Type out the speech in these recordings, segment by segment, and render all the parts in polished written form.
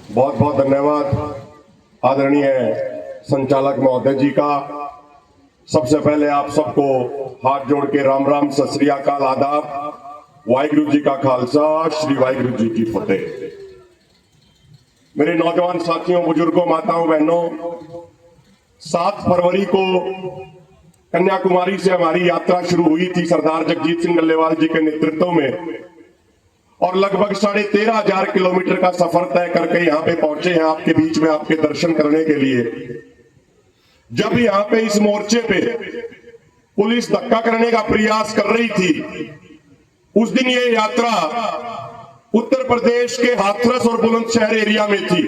बहुत बहुत धन्यवाद आदरणीय संचालक महोदय जी का। सबसे पहले आप सबको हाथ जोड़ के राम राम, सत श्री अकाल, आदाब। वाहिगुरु जी का खालसा, श्री वाहिगुरु जी की फतेह। मेरे नौजवान साथियों, बुजुर्गों, माताओं, बहनों, 7 फरवरी को कन्याकुमारी से हमारी यात्रा शुरू हुई थी सरदार जगजीत सिंह डल्लेवाल जी के नेतृत्व में, और लगभग 13,500 किलोमीटर का सफर तय करके यहाँ पे पहुंचे हैं आपके बीच में आपके दर्शन करने के लिए। जब यहाँ पे इस मोर्चे पे पुलिस धक्का करने का प्रयास कर रही थी, उस दिन ये यात्रा उत्तर प्रदेश के हाथरस और बुलंदशहर एरिया में थी।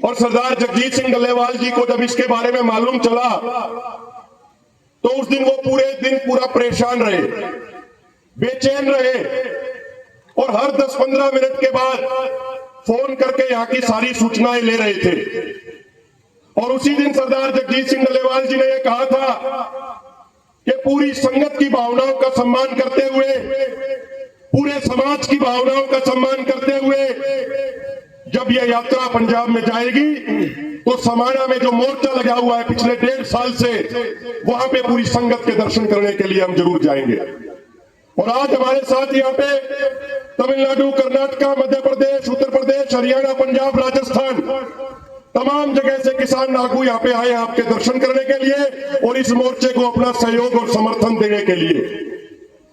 और सरदार जगजीत सिंह डल्लेवाल जी को जब इसके बारे में मालूम चला तो उस दिन वो पूरे दिन पूरा परेशान रहे, बेचैन रहे, और हर 10-15 मिनट के बाद फोन करके यहाँ की सारी सूचनाएं ले रहे थे। और उसी दिन सरदार जगजीत सिंह डल्लेवाल जी ने यह कहा था कि पूरी संगत की भावनाओं का सम्मान करते हुए, पूरे समाज की भावनाओं का सम्मान करते हुए जब यह यात्रा पंजाब में जाएगी तो समाना में जो मोर्चा लगा हुआ है पिछले 1.5 साल से, वहां पे पूरी संगत के दर्शन करने के लिए हम जरूर जाएंगे। और आज हमारे साथ यहाँ पे तमिलनाडु, कर्नाटक, मध्य प्रदेश, उत्तर प्रदेश, हरियाणा, पंजाब, राजस्थान, तमाम जगह से किसान आगू यहाँ पे आए आपके दर्शन करने के लिए और इस मोर्चे को अपना सहयोग और समर्थन देने के लिए।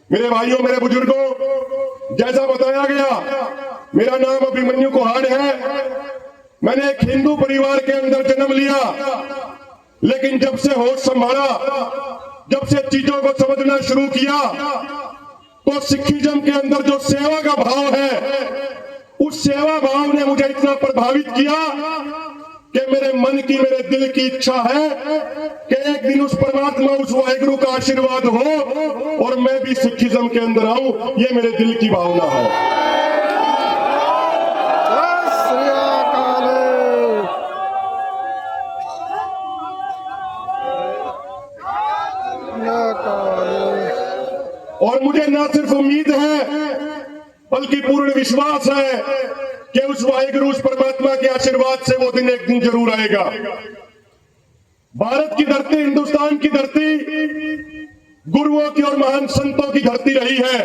मेरे भाइयों, मेरे बुजुर्गों, जैसा बताया गया, मेरा नाम अभिमन्यु कोहाड़ है। मैंने एक हिंदू परिवार के अंदर जन्म लिया, लेकिन जब से होश संभाला, जब से चीजों को समझना शुरू किया, तो सिखिज्म के अंदर जो सेवा का भाव है, उस सेवा भाव ने मुझे इतना प्रभावित किया कि मेरे मन की, मेरे दिल की इच्छा है कि एक दिन उस परमात्मा, उस वाहिगुरु का आशीर्वाद हो और मैं भी सिखिज्म के अंदर आऊं। ये मेरे दिल की भावना है। और मुझे ना सिर्फ उम्मीद है बल्कि पूर्ण विश्वास है कि उस वाहिगुरु, उस परमात्मा के आशीर्वाद से वो दिन एक दिन जरूर आएगा। भारत की धरती, हिंदुस्तान की धरती गुरुओं की और महान संतों की धरती रही है,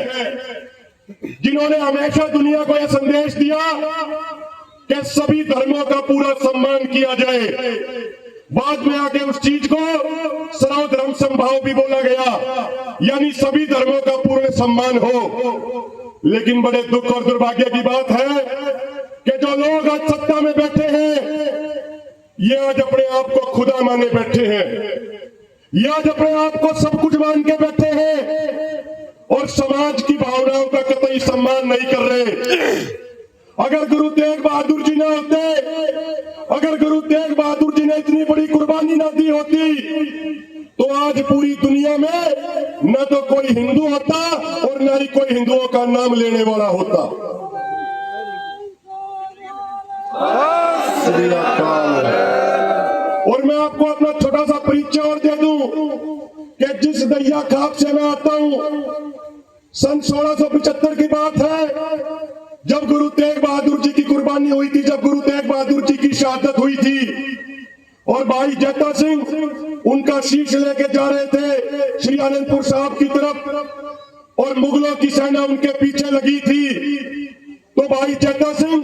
जिन्होंने हमेशा दुनिया को यह संदेश दिया कि सभी धर्मों का पूरा सम्मान किया जाए। बाद में आके उस चीज को सर्वधर्म समभाव भी बोला गया, यानी सभी धर्मों का पूर्ण सम्मान हो। लेकिन बड़े दुख और दुर्भाग्य की बात है कि जो लोग आज सत्ता में बैठे हैं, ये आज अपने आप को खुदा माने बैठे हैं, ये आज अपने आप को सब कुछ मान के बैठे हैं और समाज की भावनाओं का कतई सम्मान नहीं कर रहे। अगर गुरु तेग बहादुर जी ना होते, अगर गुरु तेग बहादुर जी ने इतनी बड़ी कुर्बानी ना दी होती, तो आज पूरी दुनिया में न तो कोई हिंदू होता और न ही कोई हिंदुओं का नाम लेने वाला होता। और मैं आपको अपना छोटा सा परिचय और दे दूं कि जिस दैया खाप से मैं आता हूं, सन 1675 की बात है, जब गुरु तेग बहादुर जी की कुर्बानी हुई थी, जब गुरु तेग बहादुर जी की शहादत हुई थी और भाई जैता सिंह उनका शीश लेके जा रहे थे श्री आनंदपुर साहब की तरफ और मुगलों की सेना उनके पीछे लगी थी, तो भाई जैता सिंह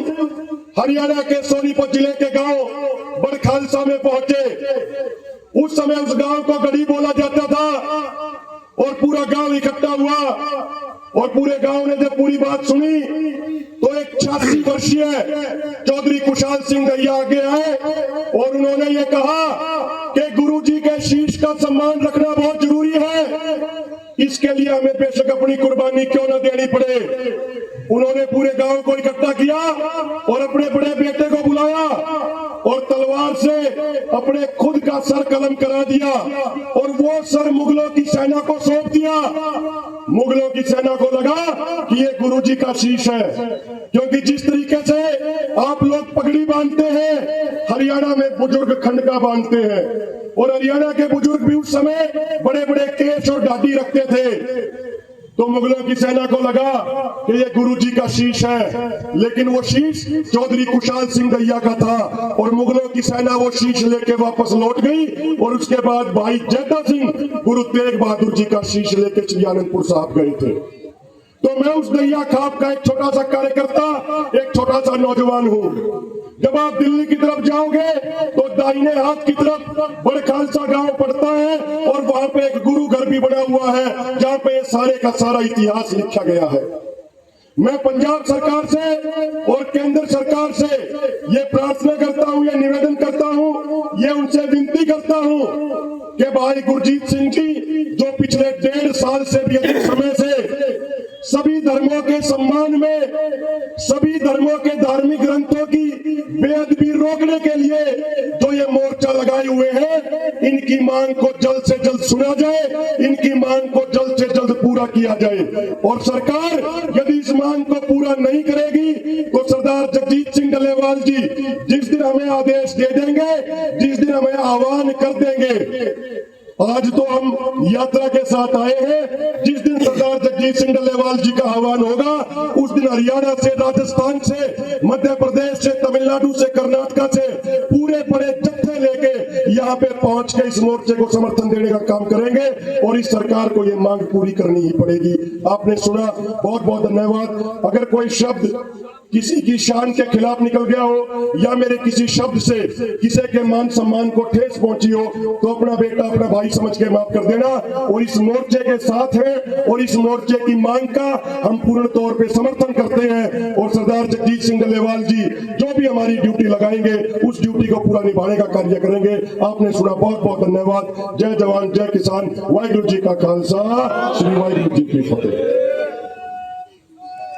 हरियाणा के सोनीपत जिले के गांव बड़खालसा में पहुंचे। उस समय उस गांव को गढ़ी बोला जाता था और पूरा गांव इकट्ठा हुआ और पूरे गांव ने जब पूरी बात सुनी तो एक 86 वर्षीय चौधरी कुशाल सिंह दैया आगे आए और उन्होंने ये कहा कि गुरुजी के शीश का सम्मान रखना बहुत जरूरी है, इसके लिए हमें बेशक अपनी कुर्बानी क्यों न देनी पड़े। उन्होंने पूरे गांव को इकट्ठा किया और अपने बड़े बेटे को बुलाया और तलवार से अपने खुद का सर कलम करा दिया और वो सर मुगलों की सेना को सौंप दिया। मुगलों की सेना को लगा कि ये गुरुजी का शीश है, क्योंकि जिस तरीके से आप लोग पगड़ी बांधते हैं, हरियाणा में बुजुर्ग खंडका बांधते हैं और हरियाणा के बुजुर्ग भी उस समय बड़े बड़े केश और दाढ़ी रखते थे। तो मुगलों की सेना को लगा कि ये गुरुजी का शीश है, लेकिन वो शीश चौधरी कुशाल सिंह दैया का था और मुगलों की सेना वो शीश लेके वापस लौट गई और उसके बाद भाई जेठा सिंह गुरु तेग बहादुर जी का शीश लेके श्री आनंदपुर साहब गए थे। तो मैं उस दैया खाप का एक छोटा सा कार्यकर्ता, एक छोटा सा नौजवान हूं। जब आप दिल्ली की तरफ जाओगे तो दाहिने हाथ की तरफ बड़ खालसा गांव पड़ता है और वहां पे एक गुरु घर भी बना हुआ है जहां पे सारे का सारा इतिहास लिखा गया है। मैं पंजाब सरकार से और केंद्र सरकार से ये प्रार्थना करता हूं, ये निवेदन करता हूं, ये उनसे विनती करता हूं कि भाई गुरजीत सिंह जी, जो पिछले 1.5 साल से भी अधिक समय से सभी धर्मों के सम्मान में, सभी धर्मों के धार्मिक ग्रंथों की बेअदबी रोकने के लिए जो ये मोर्चा लगाए हुए हैं, इनकी मांग को जल्द से जल्द सुना जाए, इनकी मांग को जल्द से जल्द पूरा किया जाए। और सरकार यदि इस मांग को पूरा नहीं करेगी तो सरदार जगजीत सिंह डल्लेवाल जी जिस दिन हमें आदेश दे देंगे, जिस दिन हमें आह्वान कर देंगे, आज तो हम यात्रा के साथ आए हैं, जिस दिन सरदार जगजीत सिंह डल्लेवाल जी का आह्वान होगा उस दिन हरियाणा से, राजस्थान से, मध्य प्रदेश से, तमिलनाडु से, कर्नाटक से पूरे बड़े जत्थे लेके यहाँ पे पहुंच के इस मोर्चे को समर्थन देने का काम करेंगे और इस सरकार को ये मांग पूरी करनी ही पड़ेगी। आपने सुना, बहुत बहुत धन्यवाद। अगर कोई शब्द किसी की शान के खिलाफ निकल गया हो या मेरे किसी शब्द से किसी के मान सम्मान को ठेस पहुंची हो तो अपना बेटा, अपना भाई समझ के माफ कर देना। और इस मोर्चे के साथ है और इस मोर्चे की मांग का हम पूर्ण तौर पे समर्थन करते हैं और सरदार जगजीत सिंह डल्लेवाल जी जो भी हमारी ड्यूटी लगाएंगे उस ड्यूटी को पूरा निभाने का कार्य करेंगे। आपने सुना, बहुत बहुत धन्यवाद। जय जवान, जय किसान, वाहिगुरु जी का खालसा, श्री वाहिगुरु जी की फतेह।